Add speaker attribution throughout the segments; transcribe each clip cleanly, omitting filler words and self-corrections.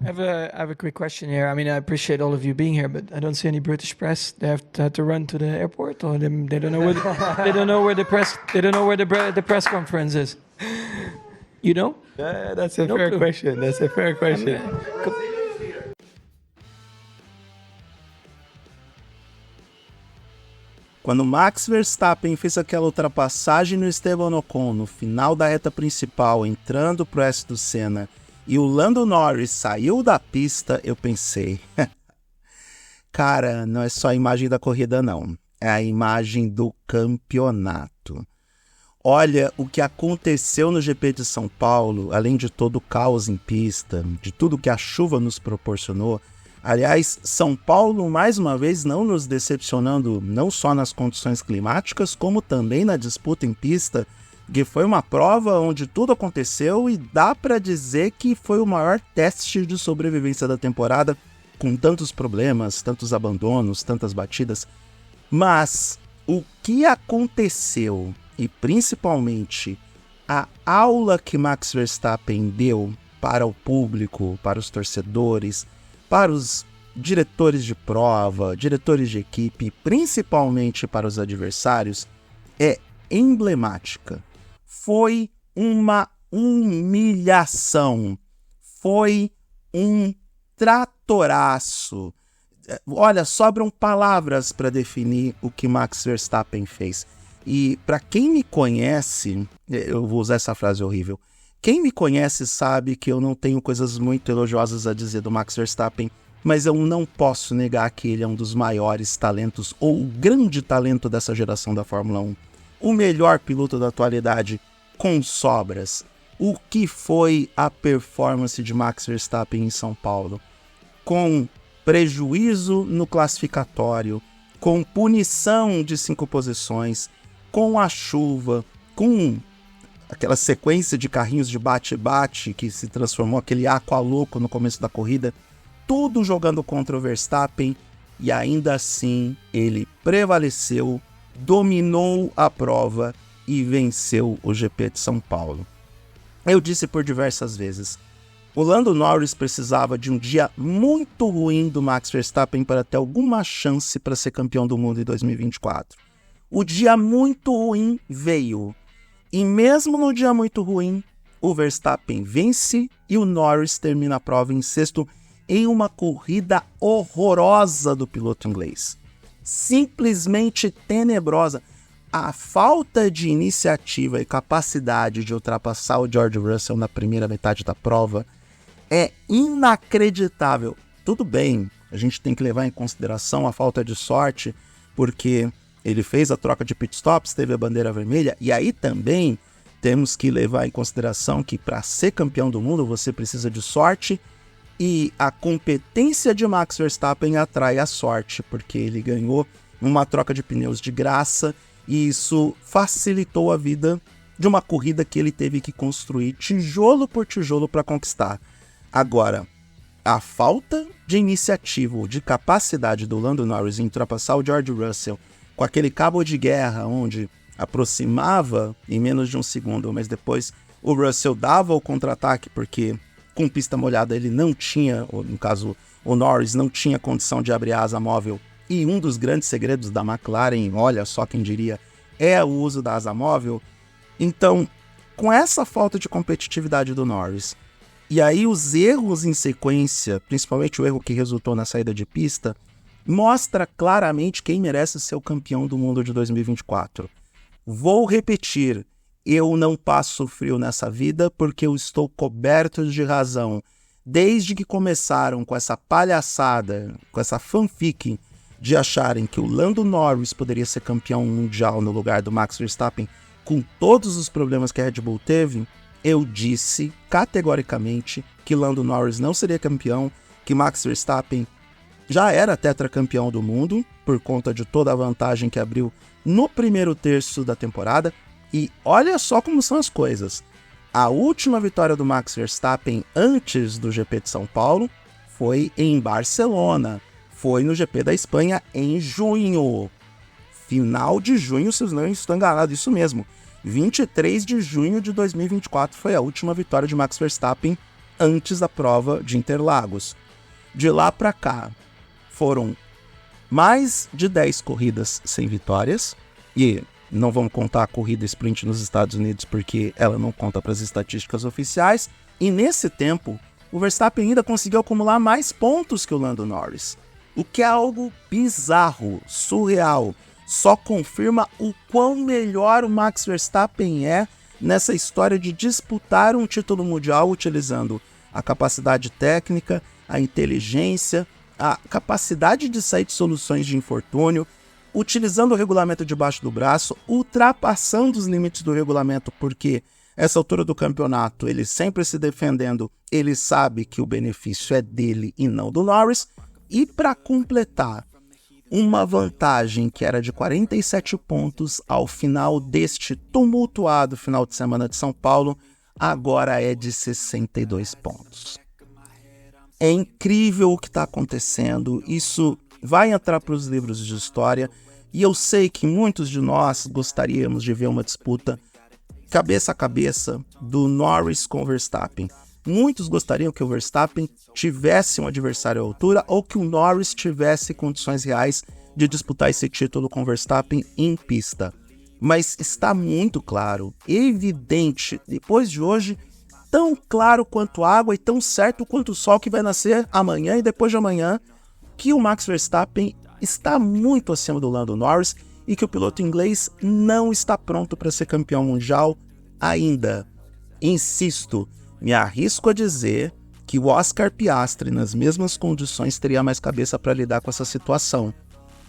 Speaker 1: I have a quick question here. I mean, I appreciate all of you being here, but I don't see any British press. They had to run to the airport, or they don't know where they don't know where the press conference is. You know?
Speaker 2: Yeah, that's a
Speaker 1: No
Speaker 2: fair
Speaker 1: clue.
Speaker 2: question. That's a fair question.
Speaker 3: Quando Max Verstappen fez aquela ultrapassagem no Esteban Ocon no final da reta principal, entrando pro S do Senna, e o Lando Norris saiu da pista, eu pensei, cara, não é só a imagem da corrida não, é a imagem do campeonato. Olha o que aconteceu no GP de São Paulo, além de todo o caos em pista, de tudo que a chuva nos proporcionou. Aliás, São Paulo, mais uma vez, não nos decepcionando não só nas condições climáticas, como também na disputa em pista, que foi uma prova onde tudo aconteceu e dá para dizer que foi o maior teste de sobrevivência da temporada, com tantos problemas, tantos abandonos, tantas batidas. Mas o que aconteceu, e principalmente a aula que Max Verstappen deu para o público, para os torcedores, para os diretores de prova, diretores de equipe, principalmente para os adversários, é emblemática. Foi uma humilhação. Foi um tratoraço. Olha, sobram palavras para definir o que Max Verstappen fez. E para quem me conhece, eu vou usar essa frase horrível, quem me conhece sabe que eu não tenho coisas muito elogiosas a dizer do Max Verstappen, mas eu não posso negar que ele é um dos maiores talentos, ou o grande talento dessa geração da Fórmula 1. O melhor piloto da atualidade, com sobras. O que foi a performance de Max Verstappen em São Paulo? Com prejuízo no classificatório, com punição de 5 posições, com a chuva, com aquela sequência de carrinhos de bate-bate que se transformou aquele aqua louco no começo da corrida, tudo jogando contra o Verstappen, e ainda assim ele prevaleceu, dominou a prova e venceu o GP de São Paulo. Eu disse por diversas vezes, o Lando Norris precisava de um dia muito ruim do Max Verstappen para ter alguma chance para ser campeão do mundo em 2024. O dia muito ruim veio. E mesmo no dia muito ruim, o Verstappen vence e o Norris termina a prova em sexto em uma corrida horrorosa do piloto inglês. Simplesmente tenebrosa. A falta de iniciativa e capacidade de ultrapassar o George Russell na primeira metade da prova é inacreditável. Tudo bem, a gente tem que levar em consideração a falta de sorte, porque ele fez a troca de pitstops, teve a bandeira vermelha, e aí também temos que levar em consideração que para ser campeão do mundo você precisa de sorte, e a competência de Max Verstappen atrai a sorte, porque ele ganhou uma troca de pneus de graça, e isso facilitou a vida de uma corrida que ele teve que construir tijolo por tijolo para conquistar. Agora, a falta de iniciativa ou de capacidade do Lando Norris em ultrapassar o George Russell com aquele cabo de guerra onde aproximava em menos de um segundo, mas depois o Russell dava o contra-ataque porque com pista molhada ele não tinha, ou no caso o Norris não tinha condição de abrir a asa móvel, e um dos grandes segredos da McLaren, olha só quem diria, é o uso da asa móvel. Então, com essa falta de competitividade do Norris, e aí os erros em sequência, principalmente o erro que resultou na saída de pista, mostra claramente quem merece ser o campeão do mundo de 2024. Vou repetir, eu não passo frio nessa vida porque eu estou coberto de razão. Desde que começaram com essa palhaçada, com essa fanfic de acharem que o Lando Norris poderia ser campeão mundial no lugar do Max Verstappen, com todos os problemas que a Red Bull teve, eu disse categoricamente que Lando Norris não seria campeão, que Max Verstappen já era tetracampeão do mundo, por conta de toda a vantagem que abriu no primeiro terço da temporada. E olha só como são as coisas. A última vitória do Max Verstappen antes do GP de São Paulo foi em Barcelona. Foi no GP da Espanha em junho. Final de junho, se eu não estou enganado, isso mesmo. 23 de junho de 2024 foi a última vitória de Max Verstappen antes da prova de Interlagos. De lá para cá, foram mais de 10 corridas sem vitórias, e não vamos contar a corrida sprint nos Estados Unidos porque ela não conta para as estatísticas oficiais, e nesse tempo, o Verstappen ainda conseguiu acumular mais pontos que o Lando Norris, o que é algo bizarro, surreal, só confirma o quão melhor o Max Verstappen é nessa história de disputar um título mundial utilizando a capacidade técnica, a inteligência, a capacidade de sair de soluções de infortúnio, utilizando o regulamento debaixo do braço, ultrapassando os limites do regulamento, porque essa altura do campeonato, ele sempre se defendendo, ele sabe que o benefício é dele e não do Norris, e para completar, uma vantagem que era de 47 pontos ao final deste tumultuado final de semana de São Paulo, agora é de 62 pontos. É incrível o que está acontecendo, isso vai entrar para os livros de história, e eu sei que muitos de nós gostaríamos de ver uma disputa cabeça a cabeça do Norris com o Verstappen. Muitos gostariam que o Verstappen tivesse um adversário à altura ou que o Norris tivesse condições reais de disputar esse título com o Verstappen em pista. Mas está muito claro, evidente, depois de hoje, tão claro quanto água e tão certo quanto o sol que vai nascer amanhã e depois de amanhã, que o Max Verstappen está muito acima do Lando Norris e que o piloto inglês não está pronto para ser campeão mundial ainda. Insisto, me arrisco a dizer que o Oscar Piastri, nas mesmas condições, teria mais cabeça para lidar com essa situação,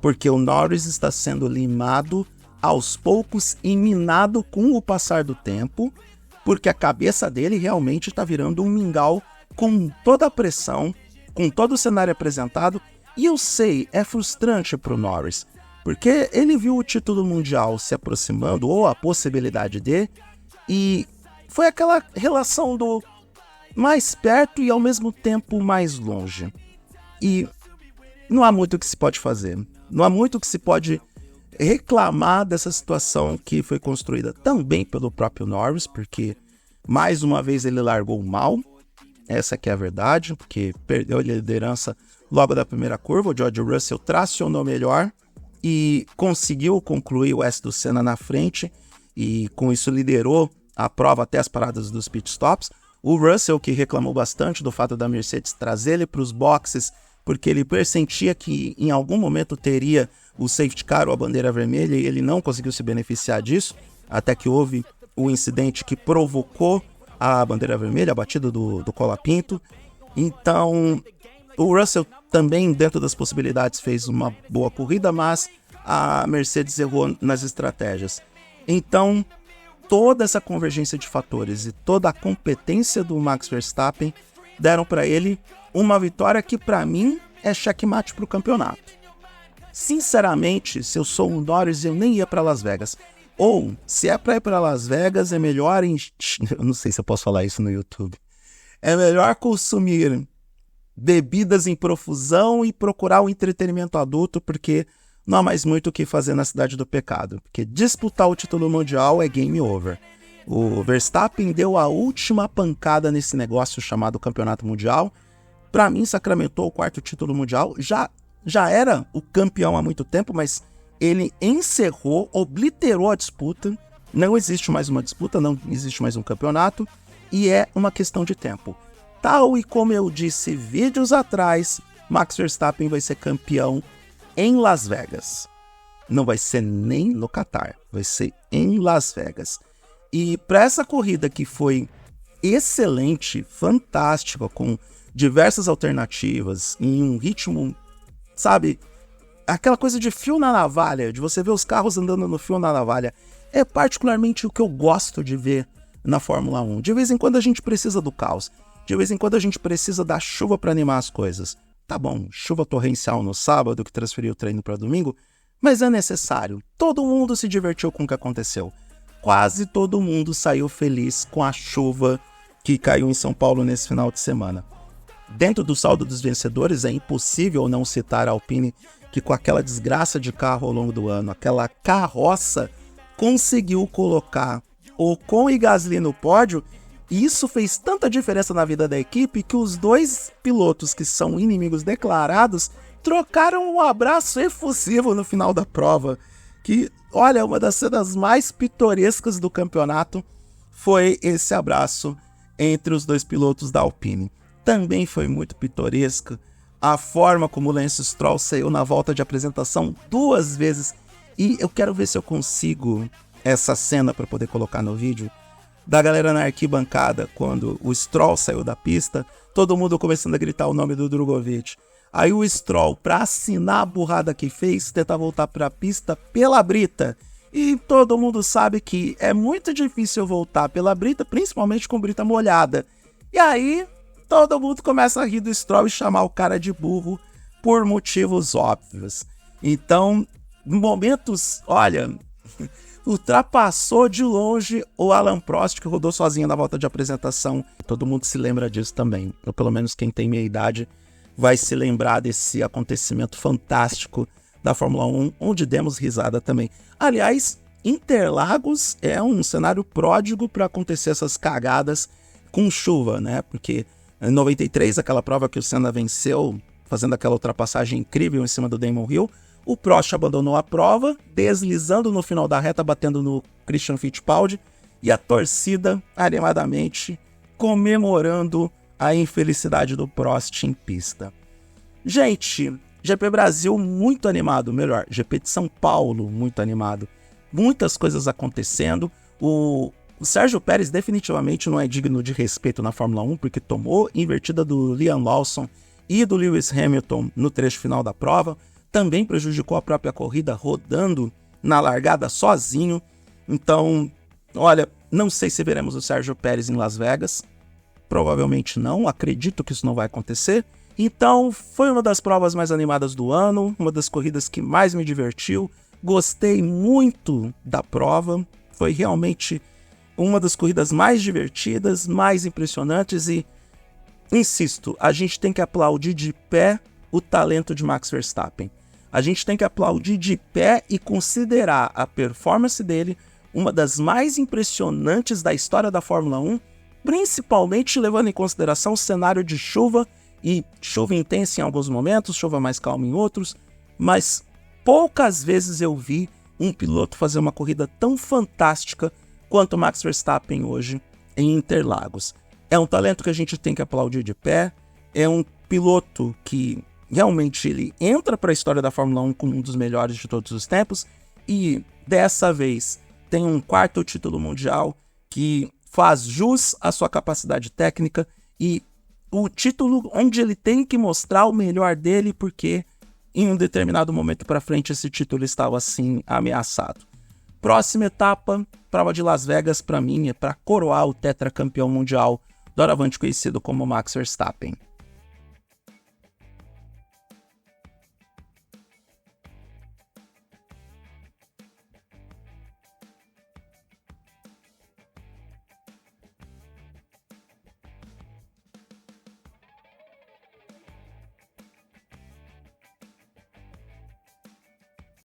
Speaker 3: porque o Norris está sendo limado aos poucos e minado com o passar do tempo, porque a cabeça dele realmente está virando um mingau com toda a pressão, com todo o cenário apresentado, e eu sei, é frustrante para o Norris, porque ele viu o título mundial se aproximando, ou a possibilidade de, e foi aquela relação do mais perto e ao mesmo tempo mais longe. E não há muito o que se pode fazer, não há muito o que se pode reclamar dessa situação que foi construída também pelo próprio Norris, porque mais uma vez ele largou mal, essa que é a verdade, porque perdeu a liderança logo da primeira curva, o George Russell tracionou melhor e conseguiu concluir o S do Senna na frente, e com isso liderou a prova até as paradas dos pitstops. O Russell, que reclamou bastante do fato da Mercedes trazer ele para os boxes, porque ele pressentia que em algum momento teria o safety car ou a bandeira vermelha, e ele não conseguiu se beneficiar disso, até que houve o incidente que provocou a bandeira vermelha, a batida do Colapinto. Então, o Russell também, dentro das possibilidades, fez uma boa corrida, mas a Mercedes errou nas estratégias. Então, toda essa convergência de fatores e toda a competência do Max Verstappen deram para ele uma vitória que, para mim, é checkmate para o campeonato. Sinceramente, se eu sou um Norris, eu nem ia para Las Vegas. Ou, se é para ir para Las Vegas, é melhor... Eu não sei se eu posso falar isso no YouTube. É melhor consumir bebidas em profusão e procurar um entretenimento adulto, porque não há mais muito o que fazer na Cidade do Pecado. Porque disputar o título mundial é game over. O Verstappen deu a última pancada nesse negócio chamado Campeonato Mundial. Para mim, sacramentou o 4º título mundial. Já era o campeão há muito tempo, mas ele encerrou, obliterou a disputa. Não existe mais uma disputa, não existe mais um campeonato. E é uma questão de tempo. Tal e como eu disse vídeos atrás, Max Verstappen vai ser campeão em Las Vegas. Não vai ser nem no Qatar, vai ser em Las Vegas. E para essa corrida que foi excelente, fantástica, com diversas alternativas, em um ritmo, sabe, aquela coisa de fio na navalha, de você ver os carros andando no fio na navalha, é particularmente o que eu gosto de ver na Fórmula 1. De vez em quando a gente precisa do caos, de vez em quando a gente precisa da chuva para animar as coisas. Tá bom, chuva torrencial no sábado que transferiu o treino para domingo, mas é necessário. Todo mundo se divertiu com o que aconteceu. Quase todo mundo saiu feliz com a chuva que caiu em São Paulo nesse final de semana. Dentro do saldo dos vencedores, é impossível não citar a Alpine, que com aquela desgraça de carro ao longo do ano, aquela carroça, conseguiu colocar Ocon e Gasly no pódio, E isso fez tanta diferença na vida da equipe que os dois pilotos que são inimigos declarados trocaram um abraço efusivo no final da prova. Que, olha, uma das cenas mais pitorescas do campeonato foi esse abraço entre os dois pilotos da Alpine. Também foi muito pitoresca a forma como o Lance Stroll saiu na volta de apresentação 2 vezes. E eu quero ver se eu consigo essa cena para poder colocar no vídeo. Da galera na arquibancada, quando o Stroll saiu da pista, todo mundo começando a gritar o nome do Drugovich. Aí o Stroll, pra assinar a burrada que fez, tenta voltar pra pista pela brita. E todo mundo sabe que é muito difícil voltar pela brita, principalmente com brita molhada. E aí, todo mundo começa a rir do Stroll e chamar o cara de burro por motivos óbvios. Então, momentos, olha... ultrapassou de longe o Alan Prost, que rodou sozinho na volta de apresentação. Todo mundo se lembra disso também. Ou pelo menos quem tem minha idade vai se lembrar desse acontecimento fantástico da Fórmula 1, onde demos risada também. Aliás, Interlagos é um cenário pródigo para acontecer essas cagadas com chuva, né? Porque em 93, aquela prova que o Senna venceu, fazendo aquela ultrapassagem incrível em cima do Damon Hill, o Prost abandonou a prova, deslizando no final da reta, batendo no Christian Fittipaldi, e a torcida, animadamente, comemorando a infelicidade do Prost em pista. Gente, GP Brasil muito animado, melhor, GP de São Paulo muito animado. Muitas coisas acontecendo. O Sérgio Pérez definitivamente não é digno de respeito na Fórmula 1, porque tomou invertida do Liam Lawson e do Lewis Hamilton no trecho final da prova. Também prejudicou a própria corrida, rodando na largada sozinho. Então, olha, não sei se veremos o Sérgio Pérez em Las Vegas. Provavelmente não, acredito que isso não vai acontecer. Então, foi uma das provas mais animadas do ano, uma das corridas que mais me divertiu. Gostei muito da prova, foi realmente uma das corridas mais divertidas, mais impressionantes e, insisto, a gente tem que aplaudir de pé o talento de Max Verstappen. A gente tem que aplaudir de pé e considerar a performance dele uma das mais impressionantes da história da Fórmula 1, principalmente levando em consideração o cenário de chuva, e chuva intensa em alguns momentos, chuva mais calma em outros, mas poucas vezes eu vi um piloto fazer uma corrida tão fantástica quanto Max Verstappen hoje em Interlagos. É um talento que a gente tem que aplaudir de pé, é um piloto que realmente ele entra para a história da Fórmula 1 como um dos melhores de todos os tempos e dessa vez tem um 4º título mundial que faz jus à sua capacidade técnica e o título onde ele tem que mostrar o melhor dele porque em um determinado momento para frente esse título estava assim ameaçado. Próxima etapa, prova de Las Vegas, para mim é para coroar o tetracampeão mundial doravante conhecido como Max Verstappen.